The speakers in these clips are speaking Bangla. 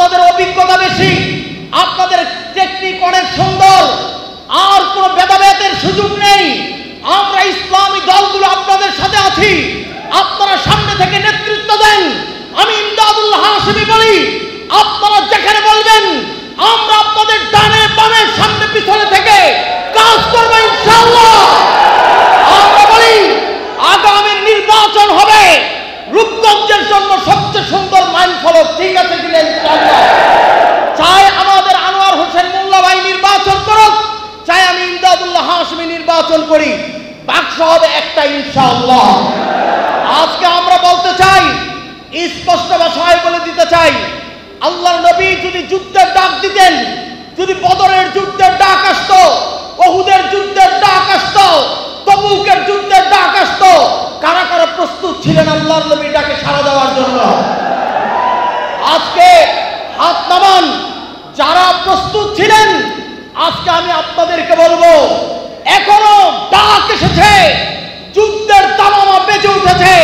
আপনাদের অভিজ্ঞতা বেশি, আপনাদের টেকনিক অনেক সুন্দর, আর কোনো ভেদাভেদের সুযোগ নেই। আমরা ইসলামী দলগুলো আপনাদের সাথে আছি, আপনারা সামনে থেকে নেতৃত্ব দেন। আমি ইমদাদুল হাশিমি বলি, আপনারা যেখানে বলবেন আমরা আপনাদের ডানে বামে সামনে পিছনে থেকে কাজ করব ইনশাআল্লাহ। আমরা বলি আগামী নির্বাচন হবে রূপগঞ্জের জন্য সবচেয়ে সুন্দর মাইল ফলক, ঠিক আছে কিনা ইনশাআল্লাহ। চাই আমাদের আনোয়ার হোসেন মোল্লা ভাই নির্বাচন করুক, চাই আমি ইমদাদুল্লাহ হাশিমি নির্বাচন করি, বাক্স হবে একটা ইনশাআল্লাহ। আজকে আমরা বলতে চাই, স্পষ্ট ভাষায় বলে দিতে চাই, আল্লাহর নবী যদি যুদ্ধের ডাক দিতেন, যদি বদরের যুদ্ধের ডাক আসতো, উহুদের যুদ্ধের ডাক আসতো, তবুকের যুদ্ধের ডাক আসতো, কারা কারা প্রস্তুত ছিলেন আল্লাহর নবীর ডাকে সাড়া দেওয়ার জন্য? আজকে হাত নামান যারা প্রস্তুত ছিলেন। আজকে আমি আপনাদেরকে বলবো, এখনো ডাক এসেছে, যুদ্ধের তামামা বেজে উঠেছে।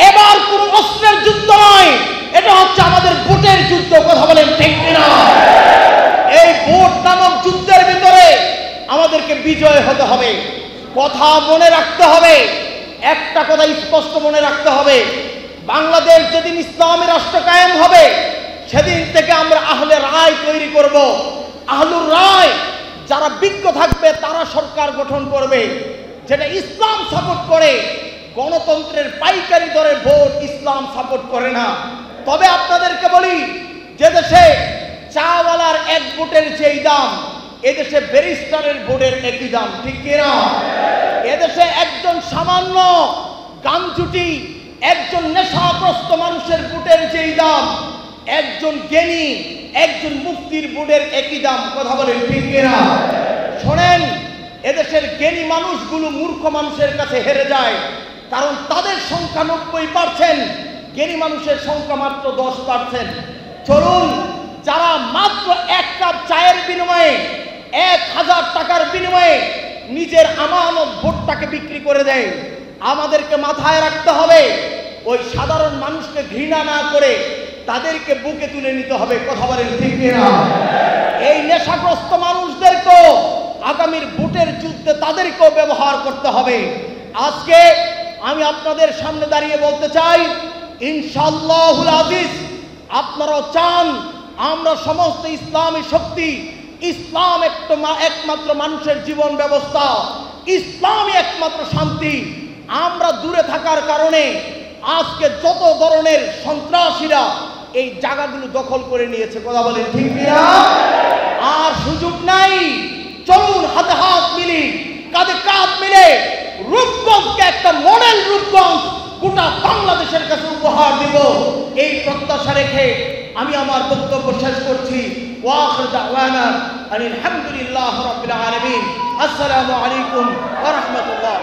এবার কোন অস্ত্রের যুদ্ধ নয়, এটা হচ্ছে আমাদের ভোটের যুদ্ধ। কথা বলেন ঠিক কিনা? এই ভোট নামক যুদ্ধের ভিতরে আমাদেরকে বিজয় হতে হবে। কথা মনে রাখতে হবে, একটা কথা স্পষ্ট মনে রাখতে হবে, বাংলাদেশ যেদিন ইসলামী রাষ্ট্র কায়েম হবে, সেদিন থেকে আমরা আহলে রায় তৈরি করব। আহলুর রায় যারা বিজ্ঞ থাকবে তারা সরকার গঠন করবে, যেটা ইসলাম সাপোর্ট করে। গণতন্ত্রের পাইকারি দরে ভোট ইসলাম সাপোর্ট করে না। তবে আপনাদেরকে বলি, যে দেশে চাওয়ালার এক ভোটের যেই দাম, এদেশে ব্যারিস্টারের ভোটের একই দাম, ঠিক কিনা? এদেশে একজন সামান্য গামছুটি, একজন নেশাগ্রস্ত মানুষের ভোটের যেই দাম, একজন জ্ঞানী, একজন মুফতির ভোটের একই দাম। কথা বলেন ঠিক কিনা? শোনেন, এদেশের জ্ঞানী মানুষগুলো মূর্খ মানুষের কাছে হেরে যায়, কারণ তাদের সংখ্যা 90%, জ্ঞানী মানুষের সংখ্যা মাত্র 10%। চলুন, যারা মাত্র এক কাপ চায়ের বিনিময়ে 1000 টাকার বিনিময়ে নিজের আমানত ভোটটাকে বিক্রি করে দেয়, আমাদেরকে মাথায় রাখতে হবে, ওই সাধারণ মানুষকে ঘৃণা না করে তাদেরকে বুকে তুলে নিতে হবে। কথা বলেন ঠিক কিনা? এই নেশাগ্রস্ত মানুষদেরকেও আগামীর ভোটের যুদ্ধে তাদেরকেও ব্যবহার করতে হবে। আজকে আমি আপনাদের সামনে দাঁড়িয়ে বলতে চাই, ইনশাআল্লাহুল আজিজ, আপনারাও চান আমরা সমস্ত ইসলামী শক্তি, ইসলাম একমাত্র মানুষের জীবন ব্যবস্থা, ইসলামই একমাত্র শান্তি, আমরা দূরে থাকার কারণে আজকে যত ধরনের সন্ত্রাসীরা এই জায়গাগুলো দখল করে নিয়েছে। কথা বলেন ঠিক কিনা? আর সুযোগ নাই। চলুন হাতে হাত মিলি, কাঁধে কাঁধ মিলে রূপগঞ্জকে একটা মডেল রূপগঞ্জ গোটা বাংলাদেশের কাছে উপহার দিব, এই প্রত্যাশা রেখে আমি আমার বক্তব্য শেষ করছি। ওয়া আখিরু দাওয়ানা আলহামদুলিল্লাহি রাব্বিল আলামিন। আসসালামু আলাইকুম ওয়া রাহমাতুল্লাহ।